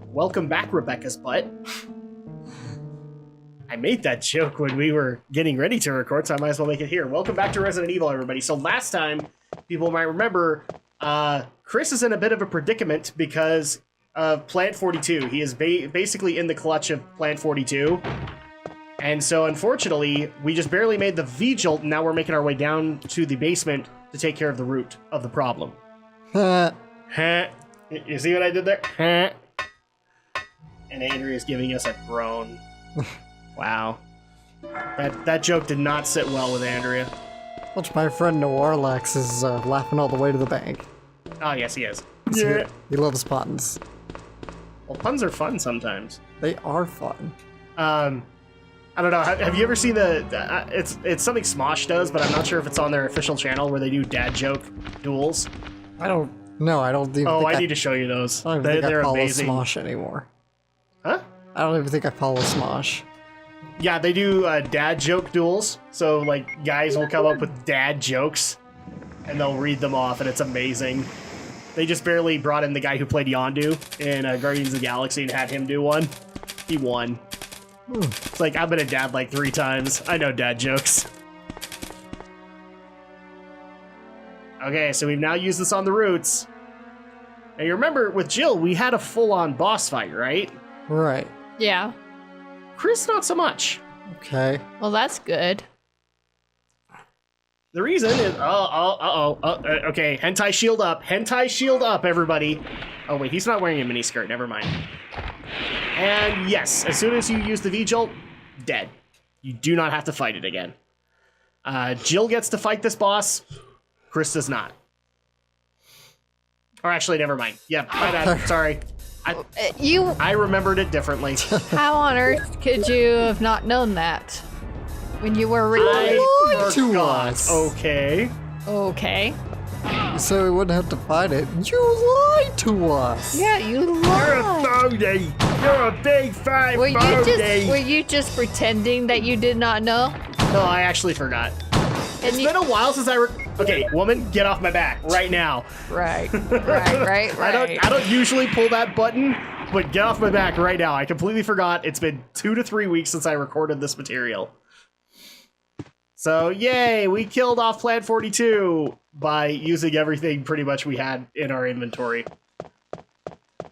welcome back, Rebecca's butt. I made that joke when we were getting ready to record, so I might as well make it here. Welcome back to Resident Evil, everybody. So last time, people might remember, Chris is in a bit of a predicament because of Plant 42. He is basically in the clutch of Plant 42. And so, unfortunately, we just barely made the V-jolt, and now we're making our way down to the basement to take care of the root of the problem. You see what I did there? And Andrea's giving us a groan. Wow. That joke did not sit well with Andrea. Watch, my friend Noirlax is laughing all the way to the bank. Oh, yes, he is. Yeah. He loves puns. Well, puns are fun sometimes. They are fun. I don't know. Have you ever seen it's something Smosh does, but I'm not sure if it's on their official channel where they do dad joke duels. I don't even I need to show you those. I don't even think I follow amazing. Smosh anymore. Huh? I don't even think I follow Smosh. Yeah, they do dad joke duels. So, like, guys will come up with dad jokes, and they'll read them off, and it's amazing. They just barely brought in the guy who played Yondu in Guardians of the Galaxy and had him do one. He won. It's like, I've been a dad like 3 times. I know dad jokes. Okay, so we've now used this on the roots. Now, you remember, with Jill, we had a full-on boss fight, right? Right. Yeah. Chris, not so much. Okay. Well, that's good. The reason is... okay, hentai shield up. Hentai shield up, everybody. Oh, wait, he's not wearing a miniskirt. Never mind. And yes, as soon as you use the V-Jolt, dead. You do not have to fight it again. Jill gets to fight this boss. Chris does not. Or actually, never mind. Yeah, my bad. Sorry. I remembered it differently. How on earth could you have not known that when you were recording? I to forgot. us. Okay. Okay. So we wouldn't have to fight it. You lied to us. Yeah, you lied. Phony. You're a big fat phony. Were you just pretending that you did not know? No, I actually forgot. And It's been a while since Okay, woman, get off my back right now. Right. I don't usually pull that button, but get off my back right now. I completely forgot. It's been 2 to 3 weeks since I recorded this material. So, yay, we killed off Plant 42 by using everything pretty much we had in our inventory.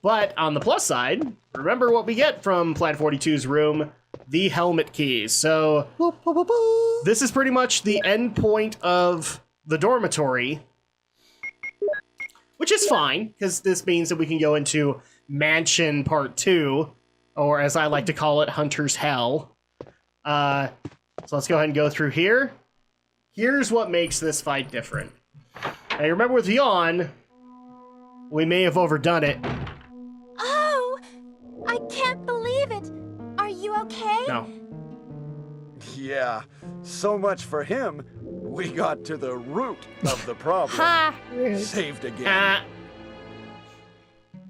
But on the plus side, remember what we get from Plant 42's room, the helmet keys. So, this is pretty much the end point of the dormitory, which is fine, because this means that we can go into Mansion Part 2, or as I like to call it, Hunter's Hell. So let's go ahead and go through here. Here's what makes this fight different. Now, you remember with Yawn, we may have overdone it. Oh, I can't believe it. Are you okay? No. Yeah, so much for him. We got to the root of the problem. Ha! Rude. Saved again.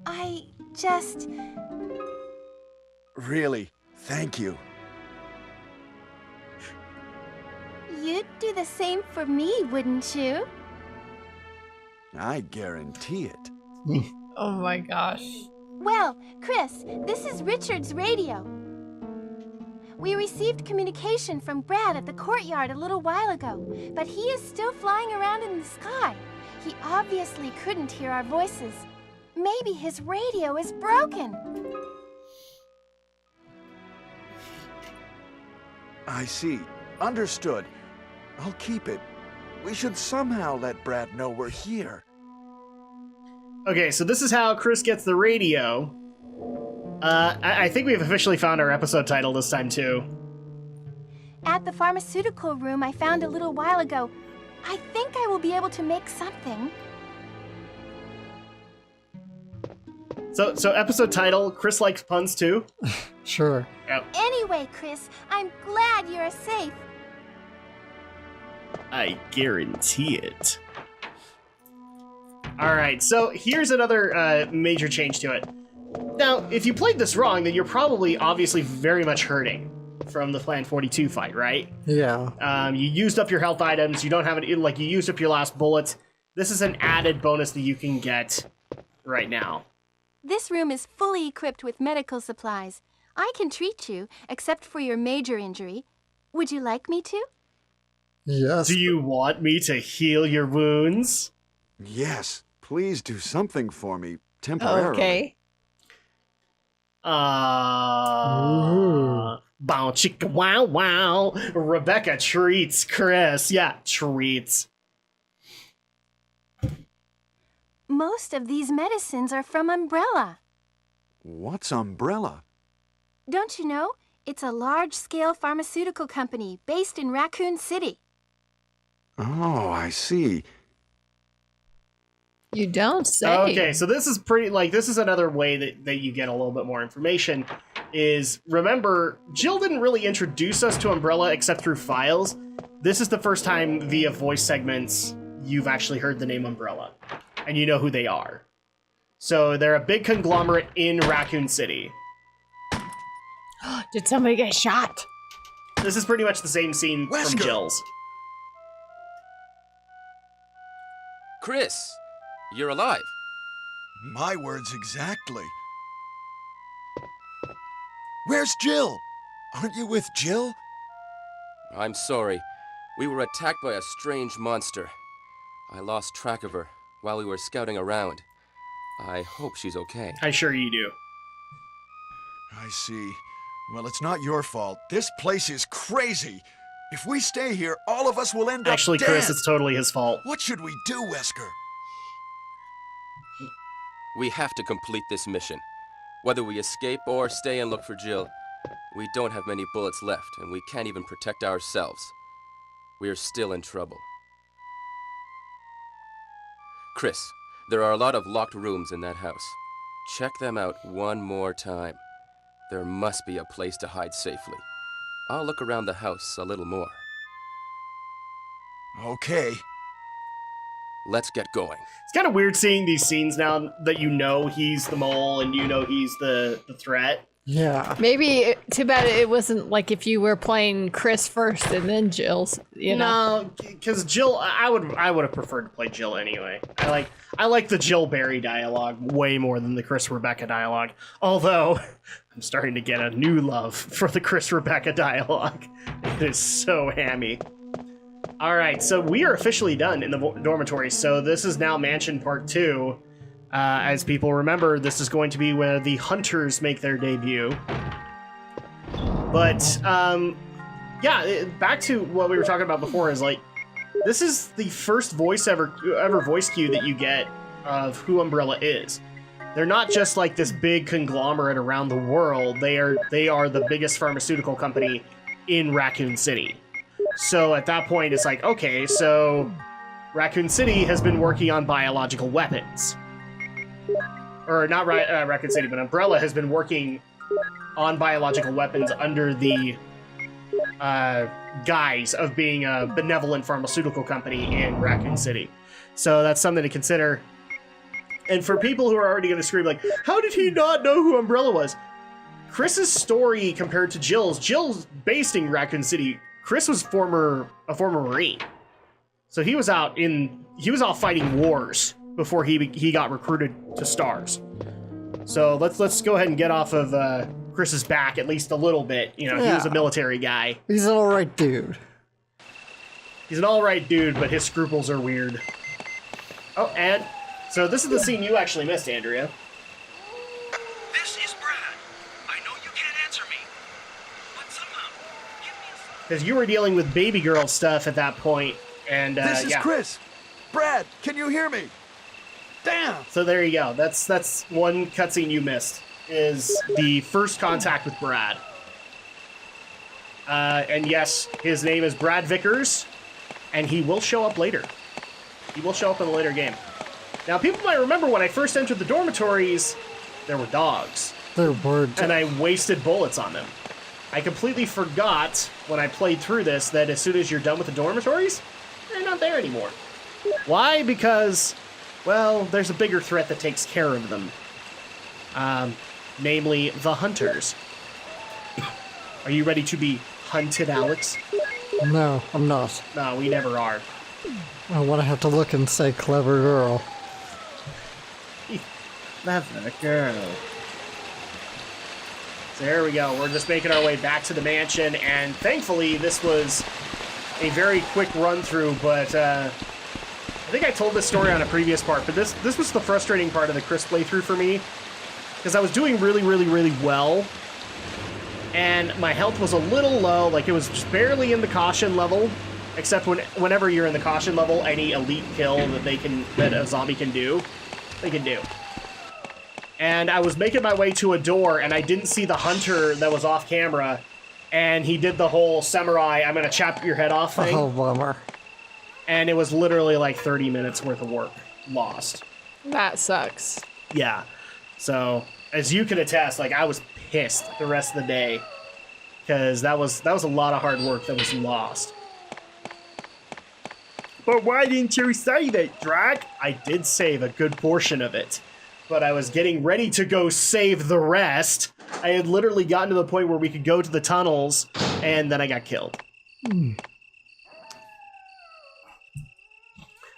I just... Really, thank you. You'd do the same for me, wouldn't you? I guarantee it. Oh my gosh. Well, Chris, this is Richard's radio. We received communication from Brad at the courtyard a little while ago, but he is still flying around in the sky. He obviously couldn't hear our voices. Maybe his radio is broken. I see. Understood. I'll keep it. We should somehow let Brad know we're here. Okay, so this is how Chris gets the radio. I think we've officially found our episode title this time, too. At the pharmaceutical room I found a little while ago, I think I will be able to make something. So episode title, Chris likes puns, too? Sure. Yep. Anyway, Chris, I'm glad you're safe. I guarantee it. Alright, so here's another major change to it. Now, if you played this wrong, then you're probably obviously very much hurting from the Plan 42 fight, right? Yeah. You used up your health items, you don't have it, like, you used up your last bullet. This is an added bonus that you can get right now. This room is fully equipped with medical supplies. I can treat you, except for your major injury. Would you like me to? Yes. Do you want me to heal your wounds? Yes, please do something for me, temporarily. Okay. Bow chicka wow wow. Rebecca treats Chris. Yeah, treats. Most of these medicines are from Umbrella. What's Umbrella? Don't you know? It's a large-scale pharmaceutical company based in Raccoon City. Oh, I see. You don't say. Okay, so this is pretty, like, this is another way that you get a little bit more information, is, remember, Jill didn't really introduce us to Umbrella except through files. This is the first time via voice segments you've actually heard the name Umbrella, and you know who they are. So they're a big conglomerate in Raccoon City. Did somebody get shot? This is pretty much the same scene from Wesker! Jill's. Chris, you're alive. My words exactly. Where's Jill? Aren't you with Jill? I'm sorry. We were attacked by a strange monster. I lost track of her while we were scouting around. I hope she's okay. I'm sure you do. I see. Well, it's not your fault. This place is crazy. If we stay here, all of us will end Actually, up dead. Chris, it's totally his fault. What should we do, Wesker? We have to complete this mission. Whether we escape or stay and look for Jill, we don't have many bullets left, and we can't even protect ourselves. We're still in trouble. Chris, there are a lot of locked rooms in that house. Check them out one more time. There must be a place to hide safely. I'll look around the house a little more. Okay. Let's get going. It's kind of weird seeing these scenes now that you know he's the mole and you know he's the threat. Yeah. Maybe too bad it wasn't like if you were playing Chris first and then Jill's. You know. No, because Jill, I would have preferred to play Jill anyway. I like the Jill Barry dialogue way more than the Chris Rebecca dialogue. Although I'm starting to get a new love for the Chris Rebecca dialogue. It is so hammy. All right, so we are officially done in the dormitory. So this is now Mansion Part 2. As people remember, this is going to be where the Hunters make their debut. But, yeah, back to what we were talking about before is, like, this is the first voice ever voice cue that you get of who Umbrella is. They're not just, like, this big conglomerate around the world. They are the biggest pharmaceutical company in Raccoon City. So at that point, it's like, okay, so Raccoon City has been working on biological weapons. Or not Raccoon City, but Umbrella has been working on biological weapons under the guise of being a benevolent pharmaceutical company in Raccoon City. So that's something to consider. And for people who are already going to scream, like, how did he not know who Umbrella was? Chris's story compared to Jill's based in Raccoon City. Chris was a former Marine. So he was out fighting wars before he got recruited to STARS. So let's go ahead and get off of Chris's back at least a little bit. You know, He was a military guy. He's an alright dude. He's an alright dude, but his scruples are weird. Oh, and so this is the scene you actually missed, Andrea. This is Brad. I know you can't answer me, but somehow, give me a sign. Because you were dealing with baby girl stuff at that point, and This is yeah. Chris. Brad, can you hear me? Damn! So there you go. That's one cutscene you missed, is the first contact with Brad. And yes, his name is Brad Vickers, and he will show up later. He will show up in a later game. Now, people might remember when I first entered the dormitories, there were dogs, They're words. and I wasted bullets on them. I completely forgot when I played through this that as soon as you're done with the dormitories, they're not there anymore. Why? Because, well, there's a bigger threat that takes care of them. Namely, the Hunters. Are you ready to be hunted, Alex? No, I'm not. No, we never are. I want to have to look and say clever girl. clever girl. So there we go. We're just making our way back to the mansion, and thankfully this was a very quick run through, but I think I told this story on a previous part, but this was the frustrating part of the Chris playthrough for me, because I was doing really well, and my health was a little low, like it was just barely in the caution level, except whenever you're in the caution level, any elite kill that a zombie can do, they can do. And I was making my way to a door, and I didn't see the hunter that was off camera, and he did the whole samurai, I'm gonna chop your head off thing. Oh, bummer. And it was literally like 30 minutes worth of work lost. That sucks. Yeah. So, as you can attest, like I was pissed the rest of the day, because that was a lot of hard work that was lost. But why didn't you save it, Drak? I did save a good portion of it, but I was getting ready to go save the rest. I had literally gotten to the point where we could go to the tunnels, and then I got killed.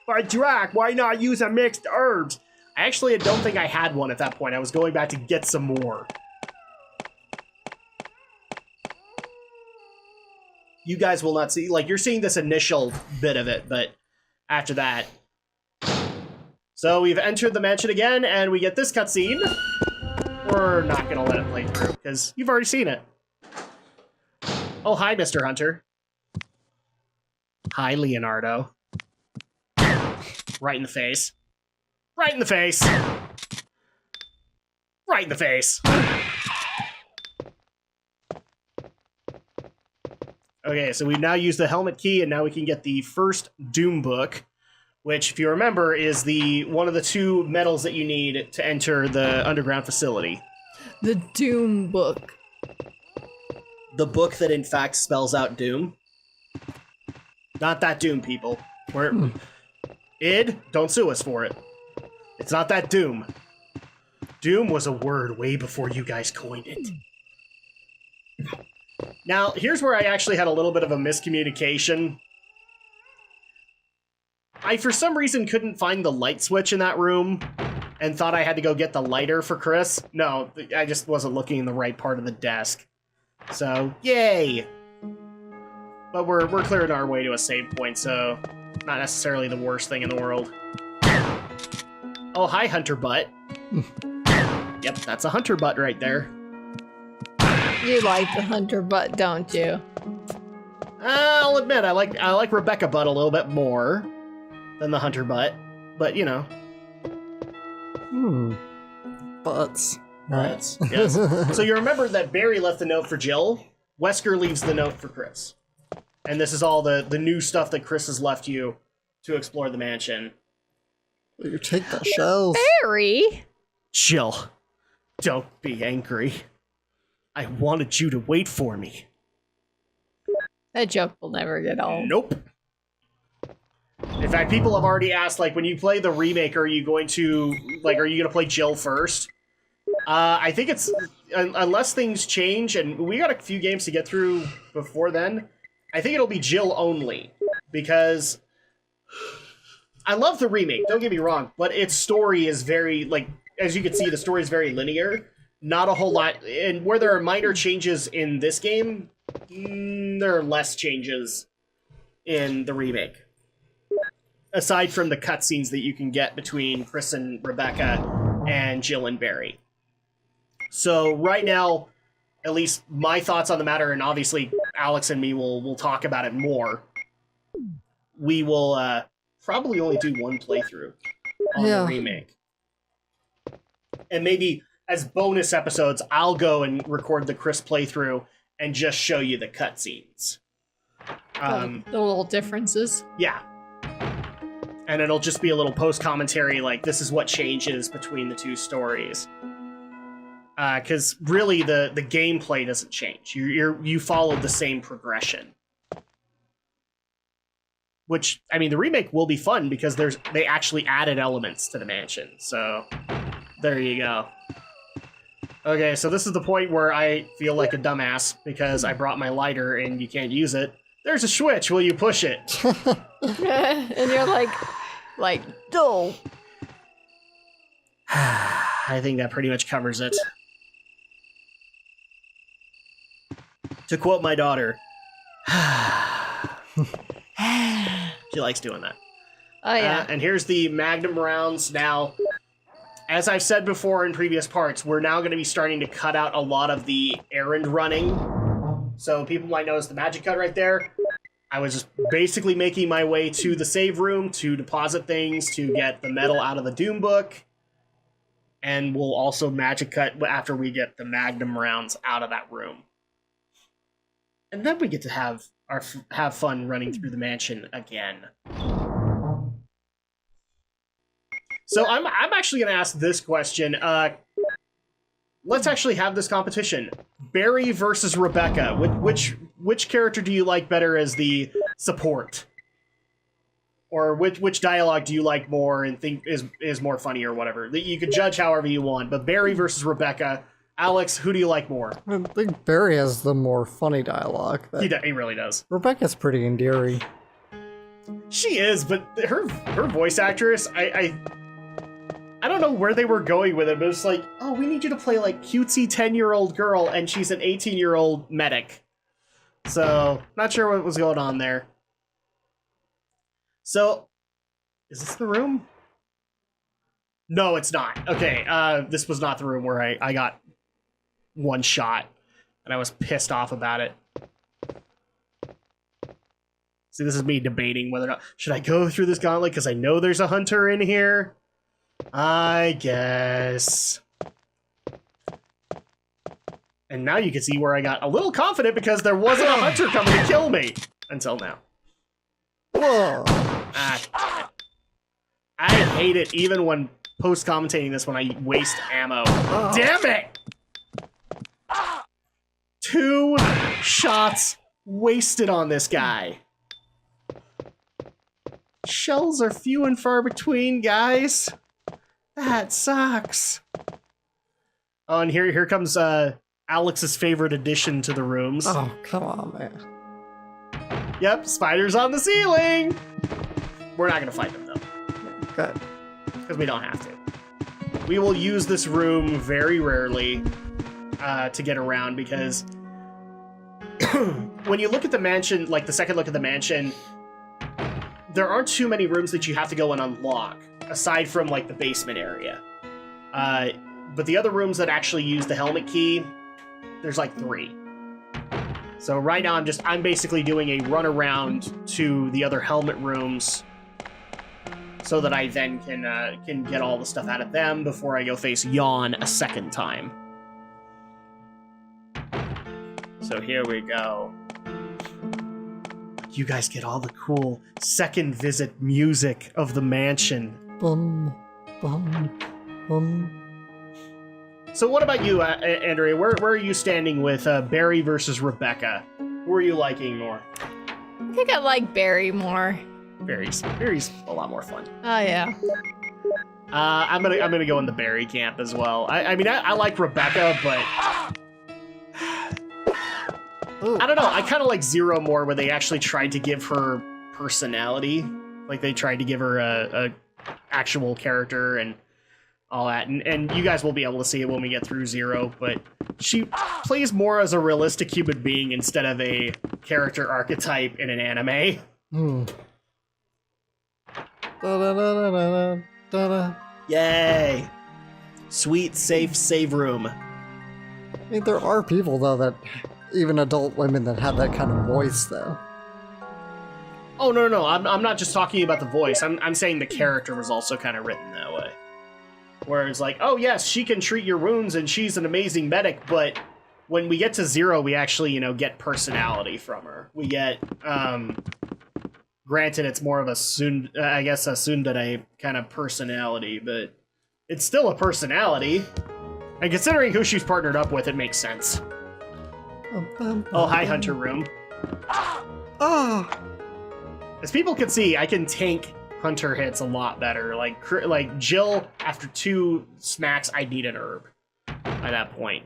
But Drak, why not use a mixed herbs? Actually, I don't think I had one at that point. I was going back to get some more. You guys will not see, like, you're seeing this initial bit of it, but after that. So we've entered the mansion again, and we get this cutscene. We're not going to let it play through, because you've already seen it. Oh, hi, Mr. Hunter. Hi, Leonardo. Right in the face. Right in the face. Right in the face. Okay, so we've now used the helmet key, and now we can get the first Doom book, which, if you remember, is one of the 2 medals that you need to enter the underground facility. The Doom book. The book that, in fact, spells out Doom. Not that Doom, people. Id, don't sue us for it. It's not that Doom. Doom was a word way before you guys coined it. Now, here's where I actually had a little bit of a miscommunication. I, for some reason, couldn't find the light switch in that room and thought I had to go get the lighter for Chris. No, I just wasn't looking in the right part of the desk. So, yay! But we're clearing our way to a save point, so not necessarily the worst thing in the world. Oh, hi, Hunter Butt. Yep, that's a Hunter Butt right there. You like the Hunter butt, don't you? I'll admit, I like Rebecca Butt a little bit more than the Hunter Butt, but you know. Butts. Butts, yes. So you remember that Barry left the note for Jill? Wesker leaves the note for Chris. And this is all the new stuff that Chris has left you to explore the mansion. You take the shells. Barry? Jill, don't be angry. I wanted you to wait for me. That joke will never get old. Nope. In fact, people have already asked, like, when you play the remake, are you going to play Jill first? I think it's, unless things change, and we got a few games to get through before then, I think it'll be Jill only, because I love the remake, don't get me wrong, but its story is very, like, as you can see, the story is very linear. Not a whole lot, and where there are minor changes in this game, there are less changes in the remake. Aside from the cutscenes that you can get between Chris and Rebecca and Jill and Barry. So right now, at least my thoughts on the matter, and obviously Alex and me will talk about it more, we will probably only do one playthrough on the remake. And maybe as bonus episodes, I'll go and record the Chris playthrough and just show you the cutscenes. The little differences. Yeah. And it'll just be a little post-commentary, like, this is what changes between the 2 stories. Because really, the gameplay doesn't change. You follow the same progression. Which, I mean, the remake will be fun because they actually added elements to the mansion. So, there you go. Okay, so this is the point where I feel like a dumbass because I brought my lighter and you can't use it. There's a switch, will you push it? And you're like, no. I think that pretty much covers it. To quote my daughter, she likes doing that. Oh, yeah. And here's the Magnum rounds. Now, as I've said before in previous parts, we're now going to be starting to cut out a lot of the errand running. So people might notice the magic cut right there. I was just basically making my way to the save room to deposit things, to get the metal out of the Doom book. And we'll also magic cut after we get the Magnum rounds out of that room. And then we get to have fun running through the mansion again. So I'm actually going to ask this question. Let's actually have this competition. Barry versus Rebecca. Which character do you like better as the support? Or which dialogue do you like more and think is more funny or whatever? You can judge however you want, but Barry versus Rebecca. Alex, who do you like more? I think Barry has the more funny dialogue. He really does. Rebecca's pretty endearing. She is, but her voice actress, I don't know where they were going with it, but it's like, oh, we need you to play like cutesy 10-year-old girl, and she's an 18-year-old medic. So, not sure what was going on there. So, is this the room? No, it's not. Okay, this was not the room where I got one shot, and I was pissed off about it. See, this is me debating whether or not, should I go through this gauntlet because I know there's a hunter in here? I guess. And now you can see where I got a little confident because there wasn't a hunter coming to kill me until now. Whoa. I hate it even when post-commentating this when I waste ammo. Oh. Damn it! 2 shots wasted on this guy. Shells are few and far between, guys. That sucks. Oh, and here comes Alex's favorite addition to the rooms. Oh, come on, man. Yep, spiders on the ceiling. We're not gonna fight them though, Good. because we don't have to. We will use this room very rarely to get around because when you look at the mansion, like the second look at the mansion, there aren't too many rooms that you have to go and unlock, aside from like the basement area. But the other rooms that actually use the helmet key, there's like 3. So right now I'm basically doing a run around to the other helmet rooms so that I then can get all the stuff out of them before I go face Yawn a second time. So here we go. You guys get all the cool second visit music of the mansion. Bum, bum, bum. So what about you, Andrea? Where are you standing with Barry versus Rebecca? Who are you liking more? I think I like Barry more. Barry's a lot more fun. Oh, yeah. I'm gonna go in the Barry camp as well. I mean, I like Rebecca, but I don't know. I kind of like Zero more, where they actually tried to give her personality. Like they tried to give her a actual character and all that. And you guys will be able to see it when we get through Zero, but she plays more as a realistic human being instead of a character archetype in an anime. Da-da-da-da-da-da. Yay! Sweet, safe save room. I mean, there are people, though, that even adult women that have that kind of voice, though. Oh, no. I'm not just talking about the voice. I'm saying the character was also kind of written that way. Where it's like, oh, yes, she can treat your wounds and she's an amazing medic, but when we get to Zero, we actually, get personality from her. We get, granted, it's more of a tsundere kind of personality, but it's still a personality. And considering who she's partnered up with, it makes sense. Oh, hi, Hunter Room. Oh! As people can see, I can tank Hunter hits a lot better. Like Jill, after 2 smacks, I'd need an herb by that point.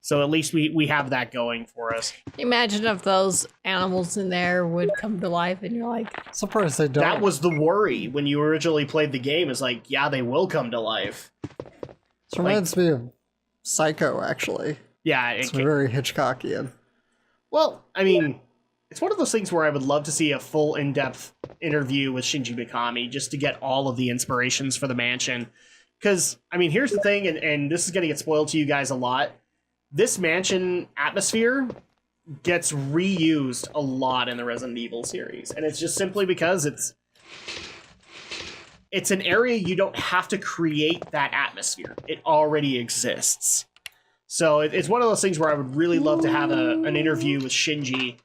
So at least we have that going for us. Imagine if those animals in there would come to life and you're like, Surprised they don't. That was the worry when you originally played the game, is like, yeah, they will come to life. This reminds me of Psycho, actually. Yeah, It's very Hitchcockian. well, I mean, it's one of those things where I would love to see a full in-depth interview with Shinji Mikami just to get all of the inspirations for the mansion. Because, I mean, here's the thing, and this is going to get spoiled to you guys a lot. This mansion atmosphere gets reused a lot in the Resident Evil series. And it's just simply because it's an area you don't have to create that atmosphere. It already exists. So it's one of those things where I would really love to have an interview with Shinji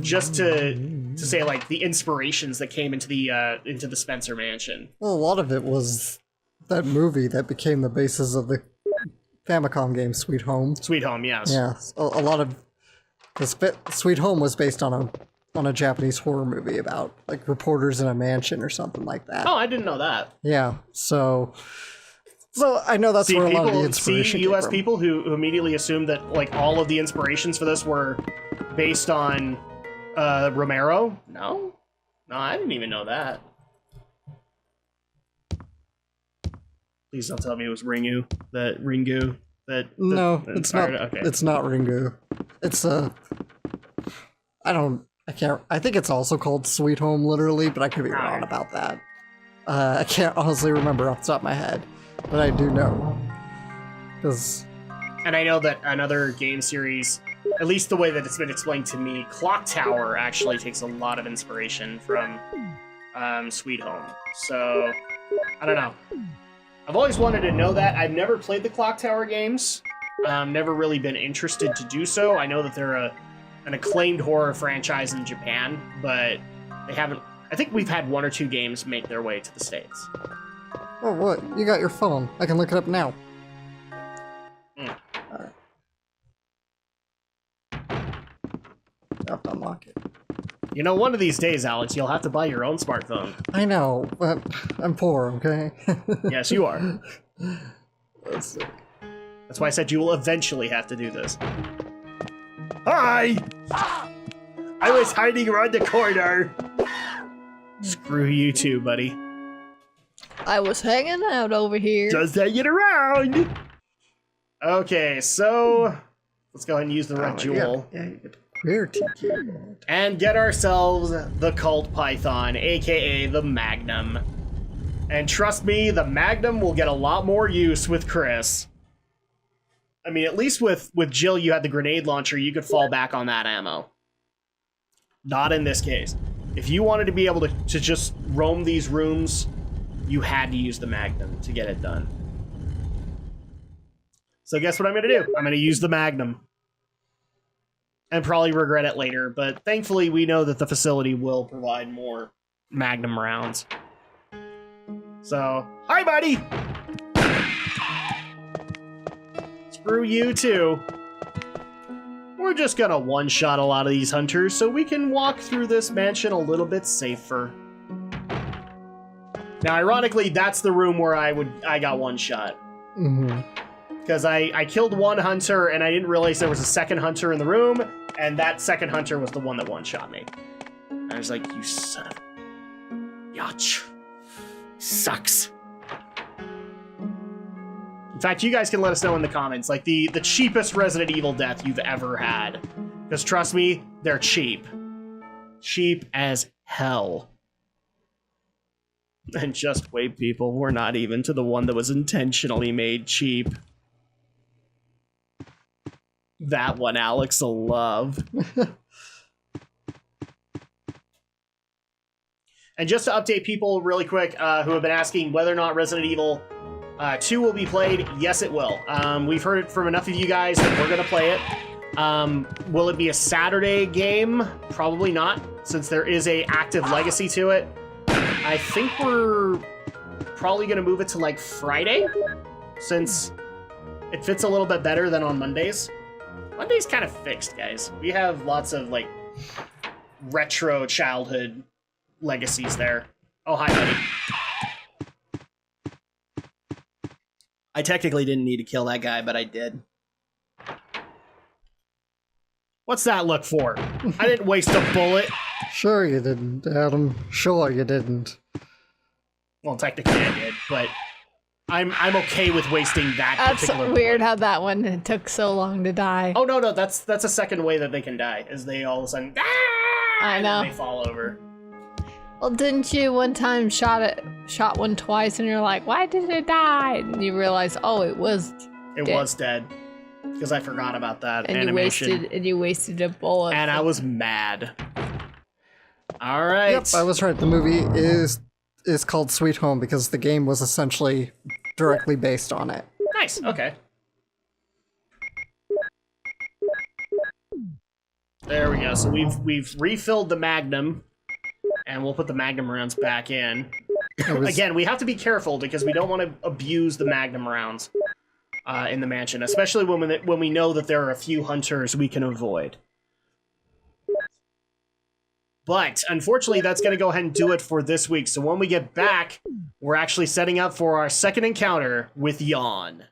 just to say, like, the inspirations that came into the Spencer mansion. Well, a lot of it was that movie that became the basis of the Famicom game Sweet Home. Sweet Home, yes. Yeah, a lot of Sweet Home was based on a Japanese horror movie about like reporters in a mansion or something like that. Oh, I didn't know that. Yeah, so I know that's where a lot of the inspiration came US from. people who immediately assumed that like all of the inspirations for this were based on Romero. No, I didn't even know that. Please don't tell me it was Ringu. No, it's not. Okay. It's not Ringu. It's I think it's also called Sweet Home, literally, but I could be wrong about that. I can't honestly remember off the top of my head, but I do know. And I know that another game series, at least the way that it's been explained to me, Clock Tower actually takes a lot of inspiration from Sweet Home. So, I don't know. I've always wanted to know that. I've never played the Clock Tower games. Never really been interested to do so. I know that they're an acclaimed horror franchise in Japan, but they haven't... I think we've had 1 or 2 games make their way to the States. Oh, what? You got your phone. I can look it up now. Mm. Alright. I have to unlock it. You know, one of these days, Alex, you'll have to buy your own smartphone. I know, but I'm poor, okay? Yes, you are. Let's see. That's why I said you will eventually have to do this. Hi! I was hiding around the corner. Screw you too, buddy. I was hanging out over here. Just hanging around. Okay, so let's go ahead and use the red jewel. Yeah, you get QWERTY. And get ourselves the Cult Python, aka the Magnum. And trust me, the Magnum will get a lot more use with Chris. I mean, at least with Jill, you had the grenade launcher, you could fall back on that ammo. Not in this case. If you wanted to be able to just roam these rooms, you had to use the Magnum to get it done. So guess what I'm going to do? I'm going to use the Magnum. And probably regret it later, but thankfully we know that the facility will provide more Magnum rounds. So, hi buddy! Screw you too. We're just gonna one-shot a lot of these hunters so we can walk through this mansion a little bit safer. Now, ironically, that's the room where I got one shot. Mm-hmm. Because I killed one hunter and I didn't realize there was a second hunter in the room, and that second hunter was the one that one-shot me. And I was like, you son of... Yach. Sucks. In fact, you guys can let us know in the comments, like, the cheapest Resident Evil death you've ever had. Because trust me, they're cheap. Cheap as hell. And just wait, people, we're not even to the one that was intentionally made cheap. That one Alex will love. And just to update people really quick who have been asking whether or not Resident Evil 2 will be played, yes it will. We've heard it from enough of you guys that we're going to play it. Will it be a Saturday game? Probably not, since there is a active legacy to it. I think we're probably going to move it to like Friday, since it fits a little bit better than on Mondays. Monday's kind of fixed, guys. We have lots of like retro childhood legacies there. Oh, hi, buddy. I technically didn't need to kill that guy, but I did. What's that look for? I didn't waste a bullet. Sure you didn't, Adam. Sure you didn't. Well, technically I did, but I'm okay with wasting that That's particular weird bullet. how that one took so long to die. Oh, no, that's a second way that they can die, is they all of a sudden, I know. and then they fall over. Well, didn't you one time shot one twice and you're like, why did it die? And you realize, oh, it was It dead. was dead. Because I forgot about that And animation. you wasted a bullet. And I was mad. All right. Yep, I was right. The movie is called Sweet Home because the game was essentially directly based on it. Nice. Okay. There we go. So we've refilled the Magnum, and we'll put the Magnum rounds back in. Again, we have to be careful because we don't want to abuse the Magnum rounds in the mansion, especially when we know that there are a few hunters we can avoid. But, unfortunately, that's going to go ahead and do it for this week. So when we get back, we're actually setting up for our second encounter with Yawn.